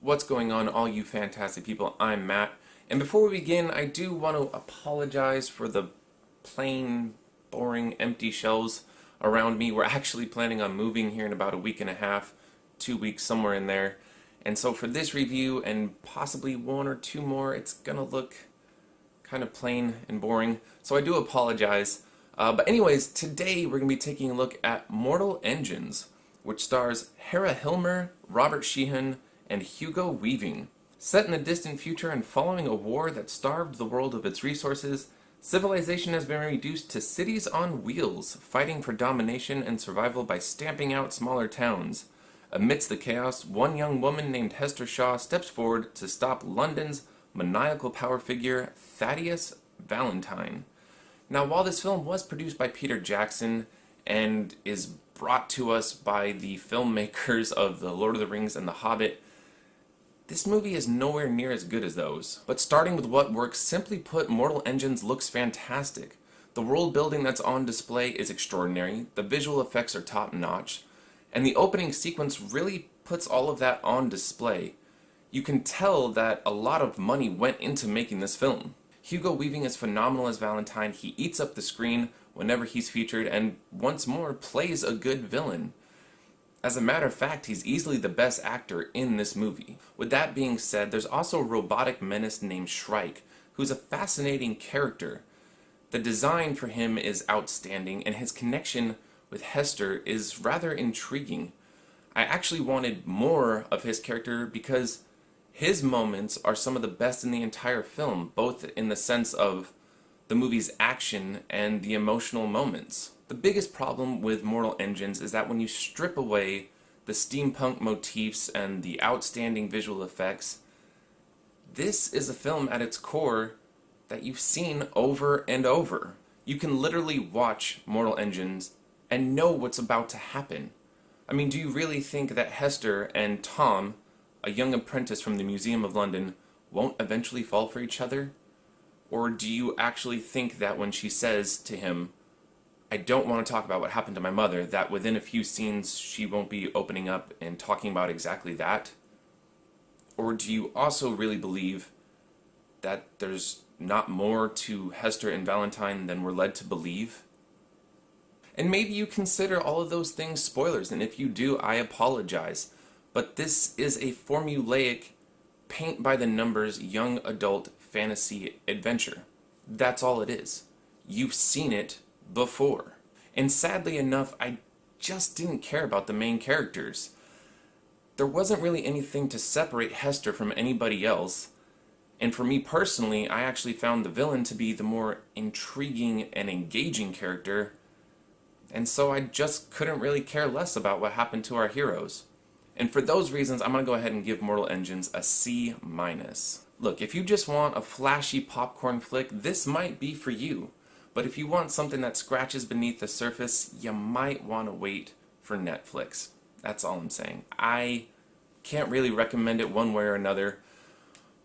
What's going on, all you fantastic people? I'm Matt, and before we begin, I do want to apologize for the plain, boring, empty shelves around me. We're actually planning on moving here in about a week and a half, 2 weeks, somewhere in there. And so for this review, and possibly one or two more, it's gonna look kind of plain and boring. So I do apologize. But anyways, today we're gonna be taking a look at Mortal Engines, which stars Hera Hilmer, Robert Sheehan, and Hugo Weaving. Set in the distant future and following a war that starved the world of its resources, civilization has been reduced to cities on wheels, fighting for domination and survival by stamping out smaller towns. Amidst the chaos, one young woman named Hester Shaw steps forward to stop London's maniacal power figure, Thaddeus Valentine. Now, while this film was produced by Peter Jackson and is brought to us by the filmmakers of The Lord of the Rings and The Hobbit, this movie is nowhere near as good as those. But starting with what works, simply put, Mortal Engines looks fantastic. The world building that's on display is extraordinary, the visual effects are top notch, and the opening sequence really puts all of that on display. You can tell that a lot of money went into making this film. Hugo Weaving is phenomenal as Valentine. He eats up the screen whenever he's featured and once more plays a good villain. As a matter of fact, he's easily the best actor in this movie. With that being said, there's also a robotic menace named Shrike, who's a fascinating character. The design for him is outstanding, and his connection with Hester is rather intriguing. I actually wanted more of his character because his moments are some of the best in the entire film, both in the sense of the movie's action and the emotional moments. The biggest problem with Mortal Engines is that when you strip away the steampunk motifs and the outstanding visual effects, this is a film at its core that you've seen over and over. You can literally watch Mortal Engines and know what's about to happen. I mean, do you really think that Hester and Tom, a young apprentice from the Museum of London, won't eventually fall for each other? Or do you actually think that when she says to him, "I don't want to talk about what happened to my mother," that within a few scenes she won't be opening up and talking about exactly that? Or do you also really believe that there's not more to Hester and Valentine than we're led to believe? And maybe you consider all of those things spoilers, and if you do, I apologize. But this is a formulaic, paint-by-the-numbers, young adult fantasy adventure. That's all it is. You've seen it before. And sadly enough, I just didn't care about the main characters. There wasn't really anything to separate Hester from anybody else. And for me personally, I actually found the villain to be the more intriguing and engaging character. And so I just couldn't really care less about what happened to our heroes. And for those reasons, I'm going to go ahead and give Mortal Engines a C-. Look, if you just want a flashy popcorn flick, this might be for you. But if you want something that scratches beneath the surface, you might want to wait for Netflix. That's all I'm saying. I can't really recommend it one way or another.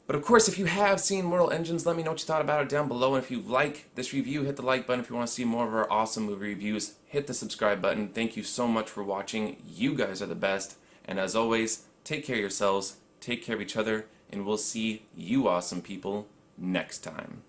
But of course, if you have seen Mortal Engines, let me know what you thought about it down below. And if you like this review, hit the like button. If you want to see more of our awesome movie reviews, hit the subscribe button. Thank you so much for watching. You guys are the best. And as always, take care of yourselves, take care of each other, and we'll see you awesome people next time.